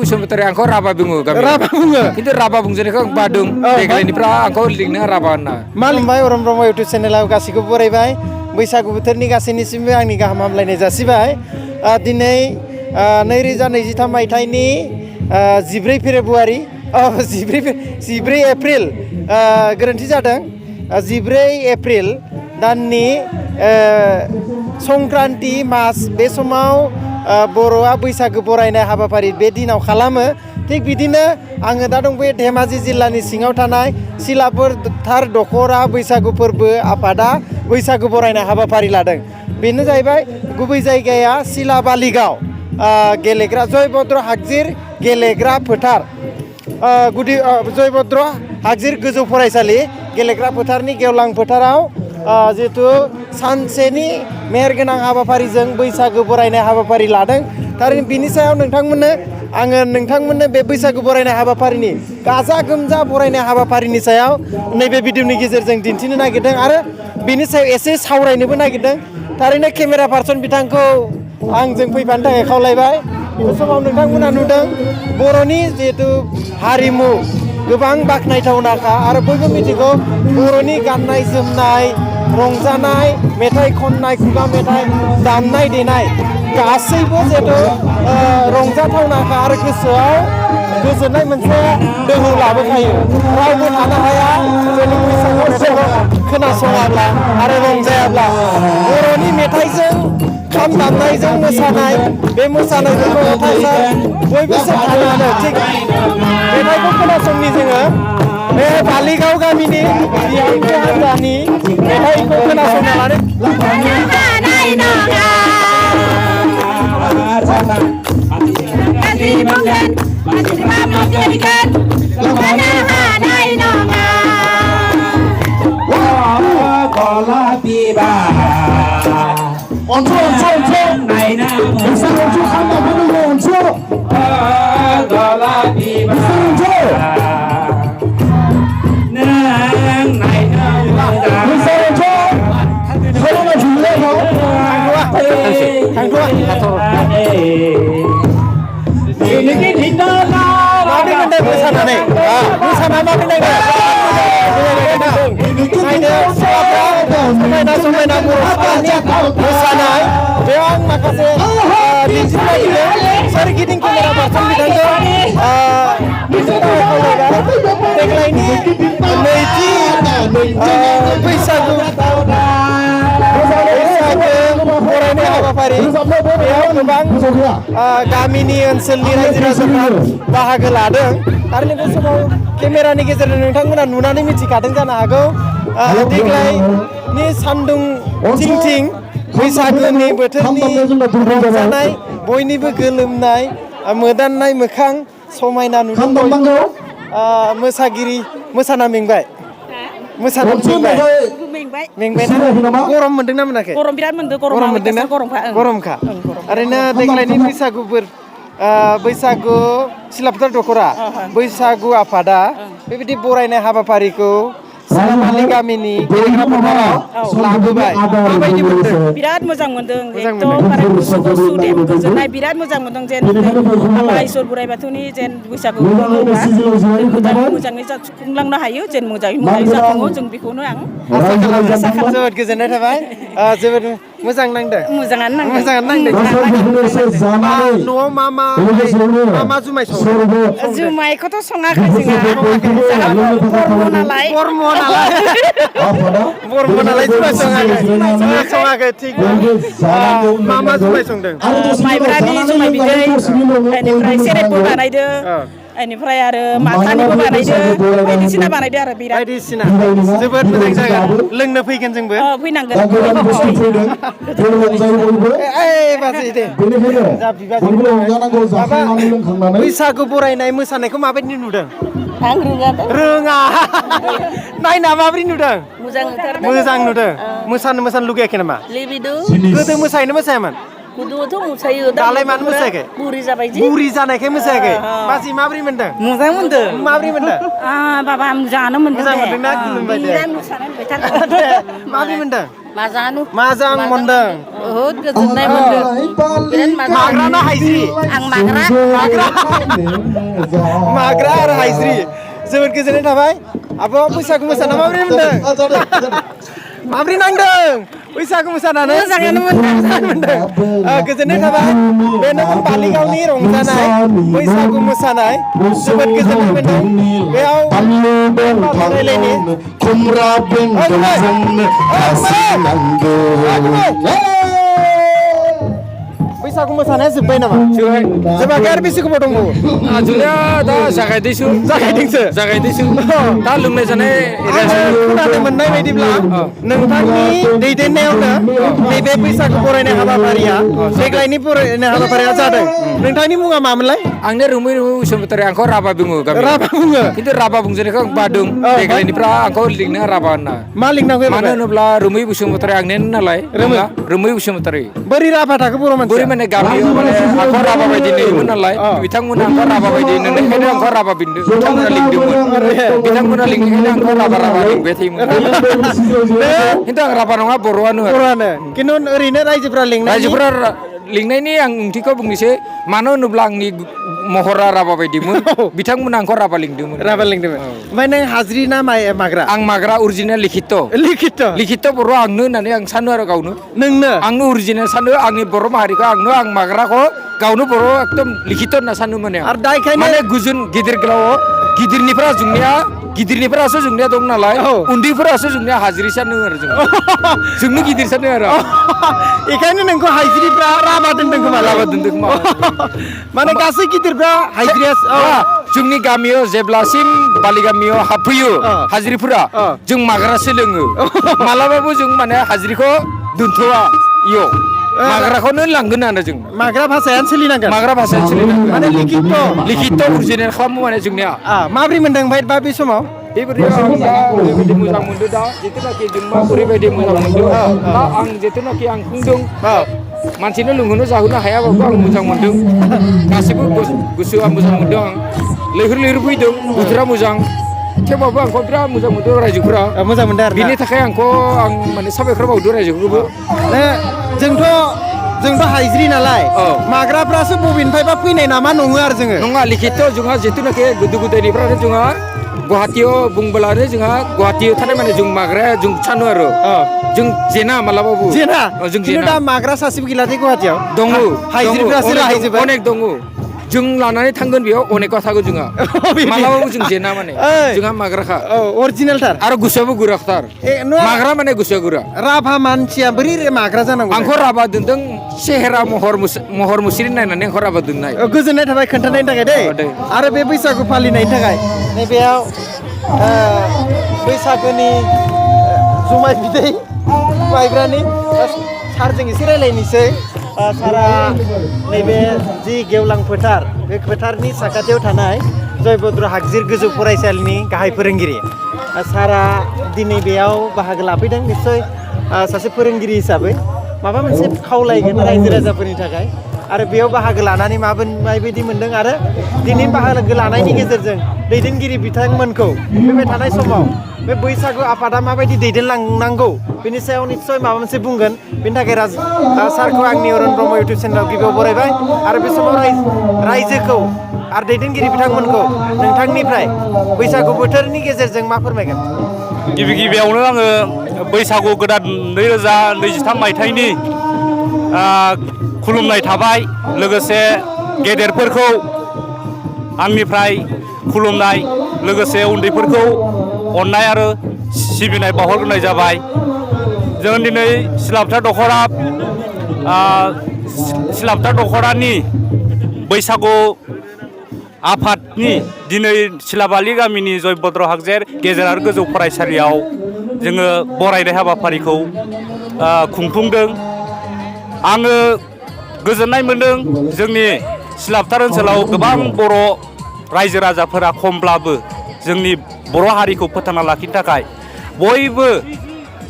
Bsumutari angko Raba bungu kami. Raba bungo. Itu Raba bungsunya kau Badung. Deglaiनिफ्राय angko लिंनो Raba होनना. खुलुमबाय अरम Brahma YouTube चेनेलाव गासैखौबो बरायबाय बैसागु बोथोरनि गासैनिसिमबो आंनि गाहाम हामलायनाय जासिबाय दिनै 2023 मायथाइनि 14 फेब्रुवारि 14 एप्रिल गोरोन्थि जादों 14 एप्रिल दाननि संक्रान्ति मास बे समाव बर'आ बैसागु बरायनाय हाबाफारि बे दिनाव खालामो थिग बिदिनो आङो दा दं बे धेमाजि जिल्लानि सिङाव थानाय सिलाफोथार दख'रा बैसागु फोरबो आफादा बैसागु बरायनाय हाबाफारि लादों बेनो जाहैबाय गुबै जायगाया सिला बालिगाव गेलेग्रा जयभद्र हागजिर गेलेग्रा फोथार गुदि जयभद्र हागजिर गोजौ फरायसालि गेलेग्रा फोथारनि गेवलां फोथाराव जिहेतु सानसेनि मेहेरगोनां हाबाफारिजों बैसागु बरायनाय हाबाफारि लादों थारैनो बिनि सायाव नोंथांमोननो बे बैसागु बरायनाय हाबाफारिनि गाजा गोमजा बरायनाय हाबाफारिनि सायाव नैबे भिडिअनि गेजेरजों दिन्थिनो नागिरदों आरो बिनि सायाव एसे सावरायनोबो नागिरदों थारैनो केमेरा पार्सन बिथांखौ आंजों फैफानो थाखाय खावलायबाय बे समाव नोंथांमोना नुदों बर'नि जिहेतु हारिमु गोबां बाख्नायथावनाखा आरो बयबो मिथिगौ बर'नि गाननाय जोमनाय रंजानाय मेथाइ खननाय खुगा मेथाइ दामनाय देनाय गासैबो जिहेतु रंजाथावनाखा आरो गोसोआव गोजोननाय मोनसे दोहौ लाबोखायो रावबो थानो हाया जिहेतु बैसागु मेथाइखौ खोनासङाब्ला आरो रंजायाब्ला बर'नि मेथाइजों खाम दामनायजों मोसानाय बे मोसानायफोरखौ अथासार बयबो सोबखाङानो थिग मेथाइखौ खोनासंनि जोङो बे बालिगाव गामिनि बिहामजो हान्जानि मेथाइखौ खोनासंना लानो Oncu naina bisa oncu kamu dulu oncu gola tiba nang naina bisa oncu kalau mau jual mau kang dua ini kita माबोरै मोनदों मोसानानै मोसानाया माबोरै नायदों समायना बर'फोरनि मोसानाय बेयाव आं माखासे दिन्थिनो नागिरदों सोरगिदिं केमेरा पार्सन बिथांखौ देग्लायनि नैथि बैसागु बरायनाय हाबाफारि बेयाव गोबां गामिनि ओनसोलनि रायजो राजाफ्रा बाहागो लादों थारैनो बे समाव केमेरानि गेजेरजों नोंथांमोना नुनानै मिथिखादों जानो हागौ देग्लायनि सान्दुं थिं बैसागुनि बोथोरनि रंजानाय बयनिबो गोलोमनाय मोदाननाय मोखां समायना नुदों बयबो मोसाना मेंबाय मेंबायना गरम मोनदोंना मोनाखै गरम बिराद मोनदों गरम मोनदोंना गरमखा ओरैनो देग्लायनि बैसागु सिलाफोथार दख'रा बैसागु आफादा बेबायदि बरायनाय हाबाफारिखौ सिलामालि गामिनि गेलेग्रा फोथाराव लाबोबाय माबायदि मोनदों बिराद मोजां मोनदों एकदमबारे गुसु देम गोजोननाय बिराद मोजां मोनदों जेन आफा इसोर बोराइ बाथौनि जेन बैसागु मोजाङै खुंलांनो हायो जेन मोजाङै जाफुङो जों बेखौनो आं आसा खालामो जोबोद गोजोननाय थाबाय जोबोद मोजां नांदों मोजाङानो नांदों न'आव मा जुमाय सङो जुमायखौथ' सङाखै जोंहा बर्म नालाय जुमाय सङाखै थिग मा जुमाय संदों माइब्रानि जुमाय बिदै बेनिफ्राय सेरेबबो बानायदो बेनिफ्राय आरो माथानिबो बानायदो बायदिसिना बानायदो आरो बिराद बायदिसिना जोबोद मोजां जायगा लोंनो फैगोन जोंबो फैनांगोन बैसागु बरायनाय मोसानायखौ माबायदि नुदों आं रोङा नायना माबोरै नुदों मोजां नुदों मोसानो लुगैयाखै नामा गोदो मोसायामोन गोदोथ' मोसायो दालाय मानो मोसायाखै बुरि जाबाय जि बुरि जानायखाय मोसायाखै बाजि माब्रै मोनदों मोजां मोनदों माब्रै मोनदों बाबा मोजाङानो मोनदों मोजां मोनदोंना खुलुमबाय दे बिराद मोसानाय नुबाय थादों माब्रै मोनदों मोजां मोनदों बहुद गोजोननाय मोनदों बिराद माग्रा ना हायज्रि आं माग्रा माग्रा आरो हायज्रि जोबोद गोजोननाय थाबाय आब' बैसागु मोसाना माब्रै मोनदों माब्रै नांदों बैसागु मोसानानै मोजाङानो मोनदों गोजोननाय थाबाय बेनो बालिगावनि रंजानाय बैसागु मोसानाय जोबोद गोजोननाय मोनदों बेयाव रायलायनि खुमरा बेंगलजों गासिनांगौ बैसागु मोसानाया जोब्बाय नामा जोबाखै आरो बेसे गोबाव दंबावो जोंनिया दा जागायदोंसो दा लोंनाय जानाय खोनानो मोननाय बायदिब्ला नोंथांनि दैदेननायावनो नैबे बैसागु बरायनाय हाबाफारिया देग्लायनि बरायनाय हाबाफारिया जादों नोंथांनि मुङा मामोनलाय आंनि रोमै बसुमतारी आंखौ राभा बुङो राभा बुङो खिन्थु राभा बुंजेननायखौ आं बादों देग्लायनिफ्राय आंखौ लिंनो राभा होनना मा लिंनांगौ मानो होनोब्ला रोमै बसुमतारी आंनियानो नालाय रोमै बसुमतारी बोरै राभा थाखो बर' मानसिया माने गामियाव माने आंखौ राभा बायदि नुयोमोन नालाय बिथांमोना आंखौ राभा बायदि नुनायखायनो आंखौ राभा बिन्दों बिथांमोना लिंदोंमोन बिथांमोना लिंनायखायनो आंखौ राभा लिंबाय थायोमोन खिन्थु आं राभा नङा बर'आनो खिन्थु ओरैनो रायजोफ्रा लिंनायनि आं ओंथिखौ बुंनोसै मानो होनोब्ला आंनि महरा राभा बायदिमोन बिथांमोना आंखौ राभा लिंदोंमोन ओमफ्राय नों हाज्रि ना माग्रा आं माग्रा अरिजिनेल लिखित बर' आंनो होननानै आं सानो आरो गावनो आंनो अरिजिनेल सानो आंनि बर' माहारिखौ आं माग्राखौ गावनो बर' एकदम लिखित होनना सानो माने माने गुजुन गिदिर गोलाव गिदिरनिफ्रासो जोंनिया दं नालाय उन्दैफोरासो जोंनिया हाज्रि सानो आरो जोंनो गिदिर सानो आरो बेखायनो नोंखौ हायज्रिफ्रा राभा दोनदों खोमा माने गासै गिदिरफ्रा हायज्रिया जोंनि गामियाव जेब्लासिम बालिगामियाव हाबफैयो हाज्रिफोरा जों माग्रासो लोङो मालाबाबो जों माने हाज्रिखौ दोनथ'वा इयाव माग्राखौनो लांगोन आरो जों माग्रा भाषायानो सोलिनांगोन माने लिखित अरिजिनेल खालामो माने जोंनिया माब्रै मोनदों ओमफ्राय बे समाव बेबायदि मोजां मोनदों दा जिथुनाखि जों ओरैबायदि मोजां मोनदों दा आं जिथुनाखि आं बुंदों मानसिनो लोंहोनो जाहोनो हायाबाबो आं मोजां मोनदों गासिबो गोसोआ मोजां मोनदों आं लैहोर फैदों बोथोरा मोजां थेवबाबो आंखौ बिराद मोजां मोनदों रायजोफोरा मोजां मोनदों आरो बिनि थाखाय आं माने साबायखर बावदों रायजोखौबो जोंथ' हायज्रि नालाय माग्राफ्रासो बबेनिफ्रायबा फैनाय नामा नङो आरो जोङो नङा लिखित जोंहा जिथुनाखि गोदो गोदायनिफ्रायनो जोंहा गुवाहाटियाव बुंब्लानो जोंहा गुवाहाटियाव थानाय माने जों माग्राया जों सानो आरो जों जेना मालाबाबो जों दा माग्रा सासेबो गैलाथाय गुवाहाटियाव दङ हायज्रिफ्रासो लाहैजोबो अनेक दङ जों लानानै थांगोन बेयाव अनेकआ थागोन जोंहा मालाबाबो जों जेना माने जोंहा माग्राखा अरिजिनेलथार आरो गोसोआबो गोराथार माग्रा माने गोसोआ गोरा राभा मानसिया बोरै माग्रा जानांगौ आंखौ राभा दोनदों सेहेरा महर मुस्रि नायनानै आंखौ राभा दोननाय गोजोननाय थाबाय खोन्थानायनि थाखाय दे आरो बे बैसागु फालिनायनि थाखाय नैबेयाव बैसागुनि जुमाय बिदै माइब्रानि सारजों एसे रायलायनोसै सारा नैबे जि गेवलां फोथार बे फोथारनि साखाथियाव थानाय जयभद्र हागजिर गोजौ फरायसालिनि गाहाय फोरोंगिरि सारा दिनै बेयाव बाहागो लाफैदों निस्सय सासे फोरोंगिरि हिसाबै माबा मोनसे खावलायगोन रायजो राजाफोरनि थाखाय आरो बेयाव बाहागो लानानै माबायदि मोनदों आरो दिनै बाहागो लानायनि गेजेरजों दैदेनगिरि बिथांमोनखौ फैबाय थानाय समाव बे बैसागु आफादा माबायदि दैदेनलांनांगौ बेनि सायाव निस्सय माबा मोनसे बुंगोन बेनि थाखाय सारखौ आंनि अरुण ब्रह्म इउटुब चेनेलाव गिबियाव बरायबाय आरो बे समाव रायजोखौ आरो दैदेनगिरि बिथांमोनखौ नोंथांनिफ्राय बैसागु बोथोरनि गेजेरजों मा फोरमायगोन गिबियावनो आङो बैसागु गोदान 2023 मायथाइनि खुलुमनाय थाबाय लोगोसे गेदेरफोरखौ आंनिफ्राय खुलुमनाय लोगोसे उन्दैफोरखौ अननाय आरो सिबिनाय बावहरग्रोनाय जाबाय जों दिनै सिलापथा दख'रानि बैसागु आफादनि दिनै सिलाबालि गामिनि जयभद्र हागजेर गेजेर आरो गोजौ फरायसालियाव जोङो बरायनाय हाबाफारिखौ खुंफुंदों आङो गोजोननाय मोनदों जोंनि सिलापथार ओनसोलाव गोबां बर' रायजो राजाफोरा खमब्लाबो जोंनि बर' हारिखौ फोथांना लाखिनो थाखाय बयबो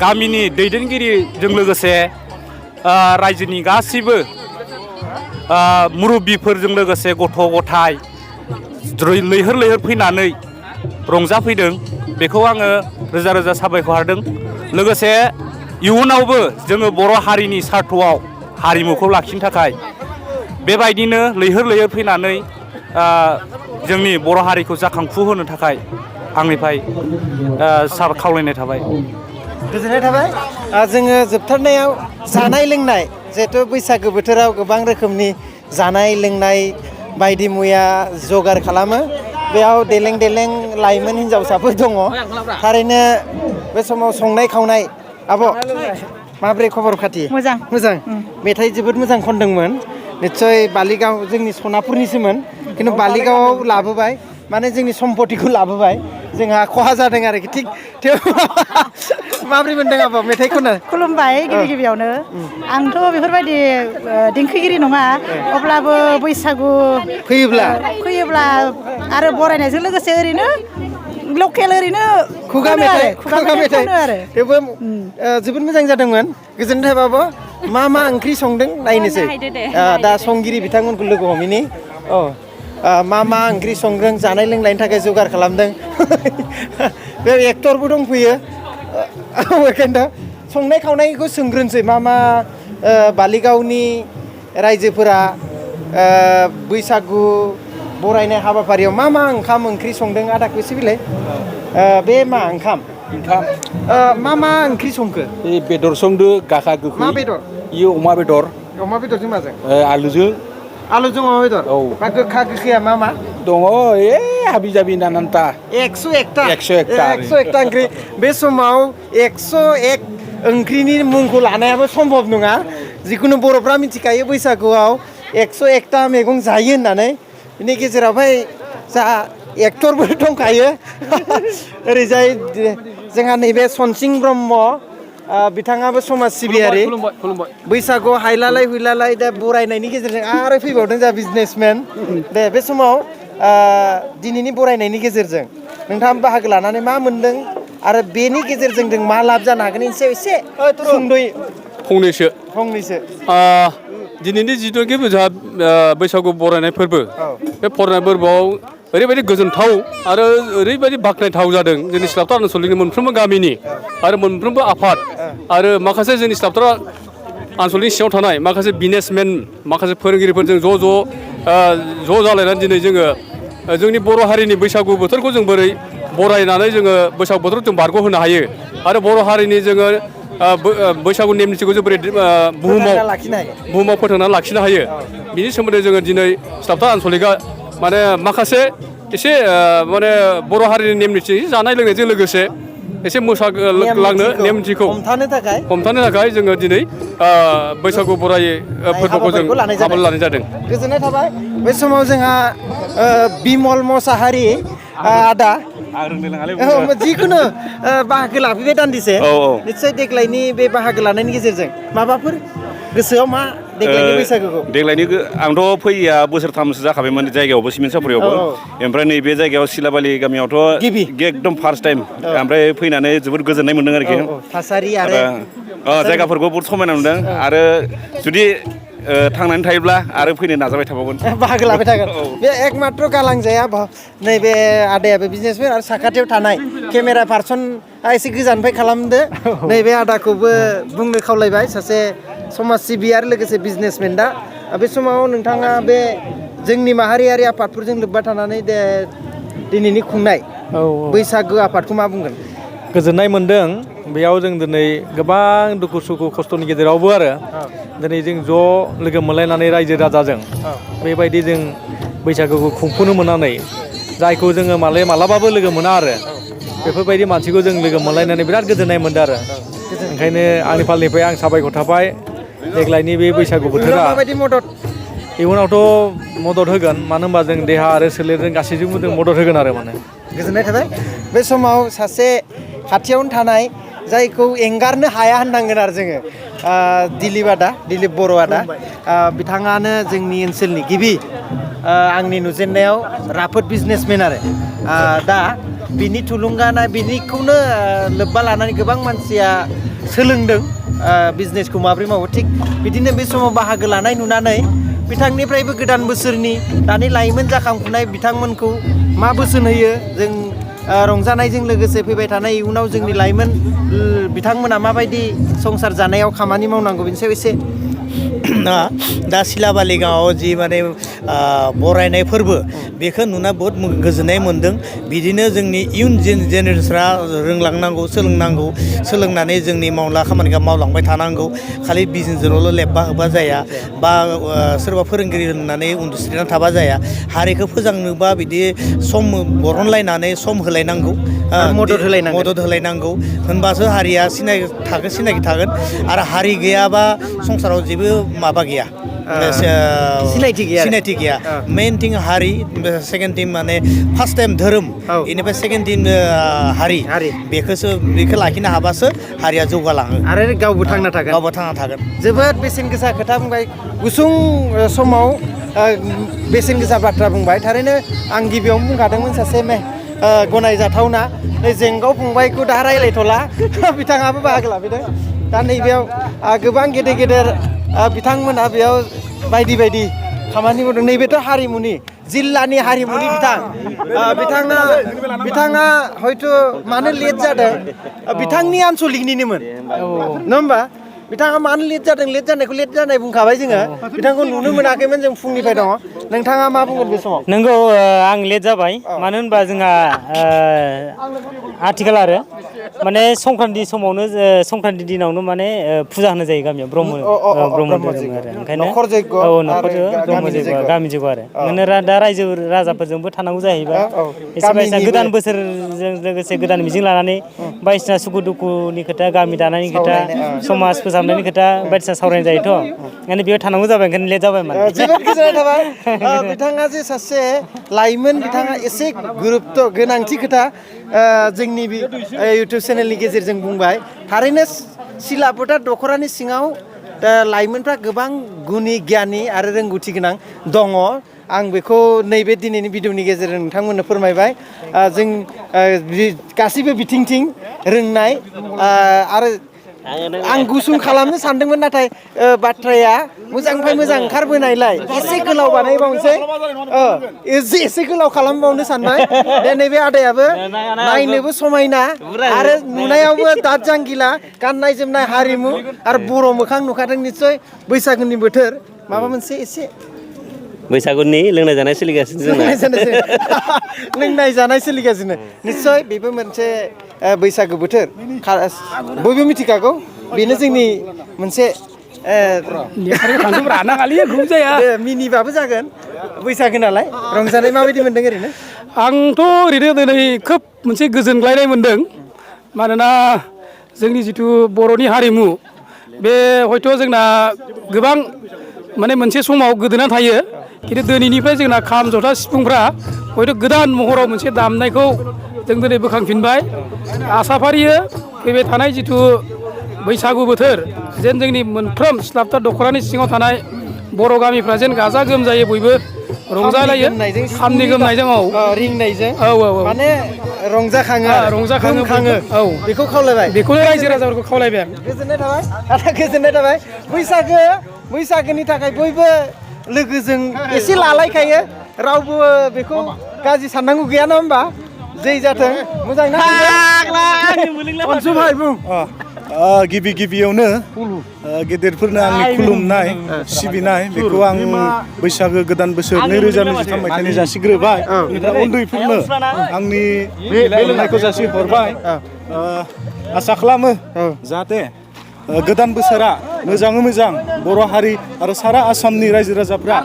गामिनि दैदेनगिरिजों लोगोसे रायजोनि गासैबो मुरब्बिफोरजों लोगोसे गथ' गथाय लैहोर लैहोर फैनानै रंजाफैदों बेखौ आङो रोजा रोजा साबायखर होदों लोगोसे इयुनावबो जोङो बर' हारिनि सार्थआव हारिमुखौ लाखिनो थाखाय बेबायदिनो लैहोर लैहोर फैनानै जोंनि बर' हारिखौ जाखांफु होनो थाखाय आंनिफ्राय सार खावलायनाय थाबाय गोजोननाय थाबाय जोङो जोबथारनायाव जानाय लोंनाय जिहेथु बैसागो बोथोराव गोबां रोखोमनि जानाय लोंनाय बायदि मैया जगार खालामो बेयाव देलें देलें लाइमोन हिन्जावसाफोर दङ थारैनो बे समाव संनाय खावनाय आब' माब्रै खबर खाथि मोजां मोजां मेथाइ जोबोद मोजां खनदोंमोन निस्सय बालिगाव जोंनि सनापुरनिसोमोन खिन्थु बालिगावआव लाबोबाय माने जोंनि सम्पतिखौ लाबोबाय जोंहा खहा जादों आरोखि थिग माब्रै मोनदों आब' मेथाइ खननो खुलुमबाय गिबि गिबियावनो आंथ' बेफोरबायदि देंखोगिरि नङा अब्लाबो बैसागु फैयोब्ला आरो बरायनायजों लोगोसे ओरैनो लकेल ओरैनो खुगा मेथाइ आरो थेवबो जोबोद मोजां जादोंमोन गोजोननाय थाबाबो मा ओंख्रि संदों नायनोसै दा संगिरि बिथांमोनखौ लोगो हमैनि मा ओंख्रि संदों जानाय लोंनायनि थाखाय जगार खालामदों बे एक्टरबो दंफैयो बेखायनोथ' संनाय खावनायखौ सोंग्रोनोसै मा बालिगावनि रायजोफोरा बैसागु बरायनाय हाबाफारियाव मा ओंखाम ओंख्रि संदों आदाखौ एसे बिलाय बे मा ओंखाम मा ओंख्रि संखो बेदर संदो गाखा गोखै मा बेदर इयो अमा बेदरजों माजों आलुजों अमा बेदर बा गोखा गोखैया मा दङ हाबि जाबि नानान्ता 101 ओंख्रि बे समाव 101 ओंख्रिनि मुंखौ लानायाबो सम्भब नङा जिखुनु बर'फ्रा मिथिखायो बैसागुआव 101ता मैगं जायो होननानै बिनि गेजेरावहाय जा एक्टरबो दंखायो ओरैजाय जोंहा नैबे सनसिं ब्रह्म बिथाङाबो समाज सिबियारि बैसागुआव हायलालाय हुइलालाय दा बरायनायनि गेजेरजों आरो फैबावदों जा बिजनेसमेन दे बे समाव दिनैनि बरायनायनि गेजेरजों नोंथाङा बाहागो लानानै मा मोनदों आरो बेनि गेजेरजों जों मा लाब जानो हागोन एसे सुंद'यै फंनैसो दिनैनि जिथुनाखि बैसागु बरायनाय फोरबो बे बरायनाय फोरबोआव ओरैबायदि गोजोनथाव आरो ओरैबायदि बाख्नायथाव जादों जोंनि सिलाबथा ओनसोलनि मोनफ्रोमबो गामिनि आरो मोनफ्रोमबो आफाद आरो माखासे जोंनि सिलाबथा ओनसोलनि सिङाव थानाय माखासे बिजनेसमेन माखासे फोरोंगिरिफोरजों ज' जालायनानै दिनै जोङो जोंनि बर' हारिनि बैसागु बोथोरखौ जों बोरै बरायनानै जोङो बैसागु बोथोराव जों बारग'होनो हायो आरो बर' हारिनि जोङो बैसागु नेम निथिखौ जों बोरै बुहुमाव फोथांनानै लाखिनो हायो बिनि सोमोन्दै जोङो दिनै सिलाबथा आनसलिकआ माने माखासे एसे माने बर' हारिनि नेम निथि जानाय लोंनायजों लोगोसे एसे मोसालांनो नेम निथिखौ हमथानो थाखाय जोङो दिनै बैसागु बराय फोरबोखौ जों हाबा लानाय जादों गोजोननाय थाबाय बे समाव जोंहा बिमल मोसाहारि आदा जिखुनु बाहागो लाफैबाय दान्दिसे निस्सय देग्लायनि बे बाहागो लानायनि गेजेरजों माबाफोर गोसोआव मा देग्लायनि बैसागुखौ आंथ' फैया बोसोरथामसो जाखाबायमोन जायगायावबो सिमेन्ट सापरियावबो ओमफ्राय नैबे जायगायाव सिलाबालि गामियावथ' एकदम फार्स्ट टाइम ओमफ्राय फैनानै जोबोद गोजोननाय मोनदों आरोखि थासारि आरो जायगाफोरखौ बहुद समायना नुदों आरो जुदि थांनानै थायोब्ला आरो फैनो नाजाबाय थाबावगोन बाहागो लाबाय थागोन बे एकमात्र गालांजाया नैबे आदायाबो बिजनेसमेन आरो साखाथियाव थानाय केमेरा पार्सनआ एसे गोजाननिफ्राय खालामदो नैबे आदाखौबो बुंनो खावलायबाय सासे समाज सिबियारि लोगोसे बिजनेसमेन दा बे समाव नोंथाङा बे जोंनि माहारियारि आफादफोरजों लोब्बा थानानै दिनैनि खुंनाय बैसागो आफादखौ मा बुंगोन गोजोननाय मोनदों बेयाव जों दिनै गोबां दुखु सुखु खस्थ'नि गेजेरावबो आरो दिनै जों ज' लोगो मोनलायनानै रायजो राजाजों बेबायदि जों बैसागुखौ खुंफुनो मोननानै जायखौ जोङो मालाबाबो लोगो मोना आरो बेफोरबायदि मानसिखौ जों लोगो मोनलायनानै बिराद गोजोननाय मोनदों आरो ओंखायनो आंनि फालनिफ्राय आं साबायखर थाबाय देग्लायनि बे बैसागु बोथोरा इयुनावथ' मदद होगोन मानो होनबा जों देहा आरो सोलेरजों गासैजोंबो जों मदद होगोन आरो माने गोजोननाय थाबाय बे समाव सासे खाथियावनो थानाय जायखौ एंगारनो हाया होननांगोन आरो जोङो दिलीप बर' आदा बिथाङानो जोंनि ओनसोलनि गिबि आंनि नुजेननायाव राफोद बिजनेसमेन आरो दा बिनि थुलुंगानाय बिनिखौनो लोब्बा लानानै गोबां मानसिया सोलोंदों बिजनेसखौ माबोरै मावो थिग बिदिनो बे समाव बाहागो लानाय नुनानै बिथांनिफ्रायबो गोदान बोसोरनि दानि लाइमोन जाखांफुनाय बिथांमोनखौ मा बोसोन होयो जों रंजानायजों लोगोसे फैबाय थानाय इयुनाव जोंनि लाइमोन बिथांमोना माबायदि संसार जानायाव खामानि मावनांगौ बेनि सायाव एसे दा सिलाबालि गाँवआव जि माने बरायनाय फोरबो बेखौ नुना बहुत गोजोननाय मोन्दों बिदिनो जोंनि इयुन जेनेरेसना रोंलांनांगौ सोलोंनानै जोंनि मावला खामानिखौ मावलांबाय थानांगौ खालि बिजनेसजोंल' लेब्बा होबा जाया बा सोरबा फोरोंगिरि होननानै उन्दुस्रिना थाबा जाया हारिखौ फोजांनोबा बिदि सम बरनलायनानै सम होलायनांगौ मदद होलायनांगौ होनबासो हारिया सिनायथि थागोन आरो हारि गैयाबा संसाराव जेबो माबा गैया सिनायथि गैया मेन थिं हारि सेकेन्ड थिं माने फार्स्ट टाइम धोरोम बेनिफ्राय सेकेन्ड थिं हारि बेखौ लाखिनो हाबासो हारिया जौगालाङो आरो गावबो थांना थागोन जोबोद बेसेन गोसा खोथा बुंबाय गुसुं समाव बेसेन गोसा बाथ्रा बुंबाय थारैनो आं गिबियावनो बुंखादोंमोन सासे गनायजाथावना जेंगाव फंबायखौ दा रायलायथ'ला बिथाङाबो बाहागो लाफैदों दा नैबेयाव गोबां गेदेर बिथांमोनहा बेयाव बायदि खामानि मावदों नैबेथ' हारिमुनि जिल्लानि हारिमुनि बिथाङा हयथ' मानो लेट जादों बिथांनि आनसलिकनिनोमोन नङा होमबा बिथाङा मानो लेट जानाय बुंखाबाय जोङो बिथांखौ नुनो मोनाखैमोन जों फुंनिफ्राय दङ नोंथाङा मा बुंगोन बे समाव नंगौ आं लेट जाबाय मानो होनबा जोंहा आथिखाल आरो माने संक्रान्ति दिनावनो माने फुजा होनाय जायो गामियाव ब्रह्म धोरोम आरो ओंखायनो न'खर ब्रह्म जयग' गामि जयग' आरो ओंखायनो दा रायजो राजाफोरजोंबो थानांगौ जाहैबाय एसे बायदिसिना गोदान बोसोरजों लोगोसे गोदान मिजिं लानानै बायदिसिना सुखु दुखुनि खोथा गामि दानायनि खोथा समाज फोसाबनायनि खोथा बायदिसिना सावरायनाय जायोथ' ओंखायनो बेयाव थानांगौ जाबाय ओंखायनो लेट जाबाय माने जोबोद गोजोननाय थाबाय बिथाङा जे सासे लाइमोन बिथाङा एसे गोनांथि खोथा जोंनि इउटुब चेनेलनि गेजेरजों बुंबाय थारैनो सिलापोथा दख'रानि सिङाव लाइमोनफ्रा गोबां गुनि गियानि आरो रोंगौथि गोनां दङ आं बेखौ नैबे दिनैनि भिडिअनि गेजेरजों नोंथांमोननो फोरमायबाय जों गासैबो बिथिंथिं रोंनाय आरो आं गुसुं खालामनो सानदोंमोन नाथाय बाथ्राया मोजांनिफ्राय मोजां ओंखारबोनायलाय एसे गोलाव बानायबावनोसै एसे गोलाव खालामबावनो सानबाय नैबे आदायाबो नायनोबो समायना आरो नुनायावबो दाद जांगिला गाननाय जोमनाय हारिमु आरो बर' मोखां नुखादों निस्सय बैसागुनि बोथोर माबा मोनसे एसे बैसागुनि लोंनाय जानाय सोलिगासिनो निस्सय बेबो मोनसे बैसागु बोथोर बयबो मिथिखागौ बेनो जोंनि मोनसे मिनिबाबो जागोन बैसागु नालाय रंजानाय माबायदि मोनदों ओरैनो आंथ' ओरैनो दिनै खोब मोनसे गोजोनग्लायनाय मोनदों मानोना जोंनि जिथु बर'नि हारिमु बे हयथ' जोंना गोबां माने मोनसे समाव गोदोना थायो खिन्थु दिनैनिफ्राय जोंना खाम जथा सिफुंफ्रा हयथ' गोदान महराव मोनसे दामनायखौ जों दिनै बोखांफिनबाय आसाफारियो फैबाय थानाय जिथु बैसागु बोथोर जेन जोंनि मोनफ्रोम सिलापोथा दख'रानि सिङाव थानाय बर' गामिफ्रा जेन गाजा गोमजायै बयबो रंजालायो खामनि गोमनायजों रिंनायजों माने रंजाखाङो बेखौ खावलायबाय बेखौनो रायजो राजाफोरखौ खावलायबाय गोजोननाय थाबाय बैसागोनि थाखाय बयबो लोगोजों एसे लालायखायो रावबो बेखौ गाज्रि साननांगौ गैया ना होमबा जै जाथों मोजां ना अनसु भाइ बुं गिबियावनो गेदेरफोरनो आंनि खुलुमनाय सिबिनाय बेखौ आं बैसागो गोदान बोसोर 2023 मायथाइनि जासिग्रोबाय उन्दैफोरनो आंनि खुलुमनायखौ जासिहरबाय आसा खालामो जाहाथे गोदान बोसोरा मोजाङै मोजां बर' हारि आरो सारा आसामनि रायजो राजाफ्रा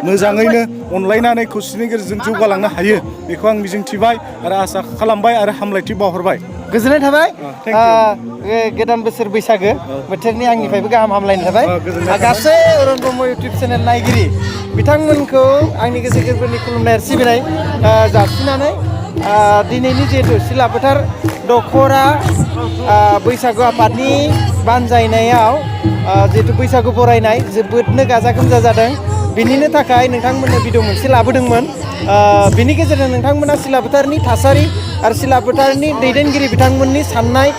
मोजाङैनो अनलायनानै खौसेथिनि गेजेरजों जौगालांनो हायो बेखौ आं मिजिंथिबाय आरो आसा खालामबाय आरो हामलायथि बावहरबाय गोजोननाय थाबाय गोदान बोसोर बैसागो बोथोरनि आंनिफ्रायबो गाहाम हामलायनाय थाबाय गासै अरुण ब्रह्म इउटुब चेनेल नायगिरि बिथांमोनखौ आंनि गोसो गोरबोनि खुलुमनाय सिबिनाय जासिनानै दिनैनि जिहेतु सिलापोथार दख'रा बैसागु आफादनि बानजायनायाव जिहेतु बैसागु बरायनाय जोबोदनो गाजा गोमजा जादों बिनिनो थाखाय नोंथांमोननो भिडिअ मोनसे लाबोदोंमोन बिनि गेजेरजों नोंथांमोना सिलापोथारनि थासारि आरो सिलापोथारनि दैदेनगिरि बिथांमोननि साननाय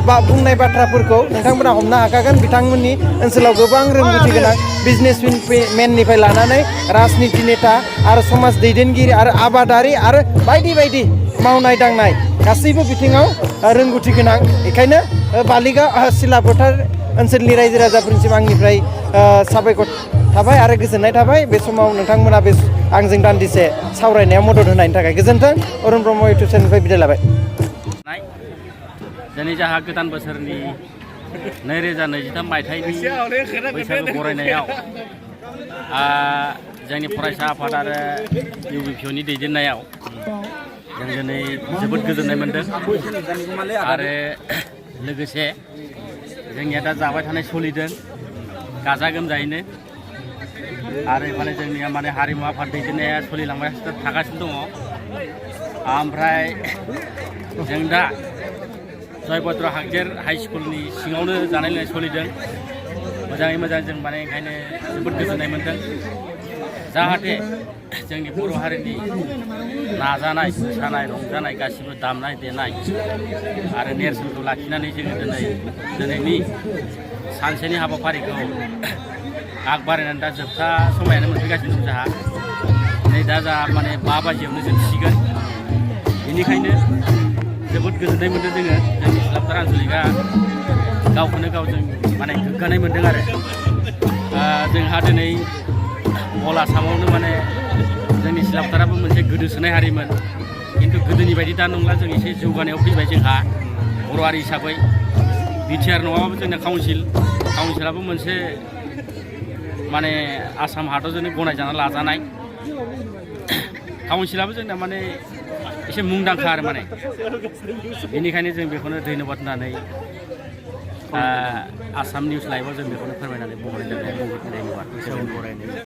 बा बुंनाय बाथ्राफोरखौ नोंथांमोना हमनो हाखागोन बिथांमोननि ओनसोलाव गोबां रोंगौथि गोनां बिजनेसमेननिफ्राय लानानै राजनिति नेता आरो समाज दैदेनगिरि आरो आबादारि आरो बायदि बायदि मावनाय दांनाय गासैबो बिथिङाव रोंगौथि गोनां बेखायनो बालिगाव सिलापोथार ओनसोलनि रायजो राजाफोरनिसिम आंनिफ्राय साबायखर थाबाय आरो गोजोननाय थाबाय बे समाव नोंथांमोना बे आंजों दान्दिसे सावरायनायाव मदद होनायनि थाखाय गोजोन्थों अरुण ब्रह्म इउटुब चेनेलनिफ्राय बिदाय लाबाय दिनै जोंहा गोदान बोसोरनि 2023 मायथाइनि बैसागु बरायनायाव जोंनि फरायसा आफाद आरो UBPनि दैदेननायाव जों दिनै जोबोद गोजोननाय मोन्दों आरो लोगोसे जोंनिया दा जाबाय थानाय सोलिदों गाजा गोमजायैनो आरो एफाले जोंनिया माने हारिमु आफाद दैदेननाया सोलिलांबाय थागासिनो दङ ओमफ्राय जों दा जयभद्र हागजेर हाइ स्कुलनि सिङावनो जानाय लोंनाय सोलिदों मोजाङै मोजां जों माने ओंखायनो जोबोद गोजोननाय मोन्दों जाहाथे जोंनि बर' हारिनि नाजानाय मोसानाय रंजानाय गासिबो दामनाय देनाय आरो नेरसोनखौ लाखिनानै जोङो दिनैनि सानसेनि हाबाफारिखौ आग बारायनानै दा जोबथा समायानो मोनफैगासिनो दं जोंहा नै दा जोंहा माने 5 बाजियावनो जोबसिगोन बेनिखायनो जोबोद गोजोननाय मोन्दों जोङो जोंनि सिलापोथार आन्चलिकआ गावखौनो गाव जों माने गोग्गानाय मोन्दों आरो जोंहा दिनै अल आसामावनो माने जोंनि सिलापोथाराबो मोनसे गोदोसोनाय हारिमोन खिन्थु गोदोनि बायदि दा नंला जों एसे जौगानायाव फैबाय जोंहा बर' हारि हिसाबै बिटिआर नङाबाबो जोंना काउन्सिलाबो मोनसे माने आसाम हादरजोंनो गनायजाना लाजानाय काउन्सिलाबो जोंना माने एसे मुंदांखा आरो माने बेनिखायनो जों बेखौनो धन्यबाद होनानै आसाम निउस लाइभआव जों बेखौनो फोरमायनानै बुंहरनाय जाबाय।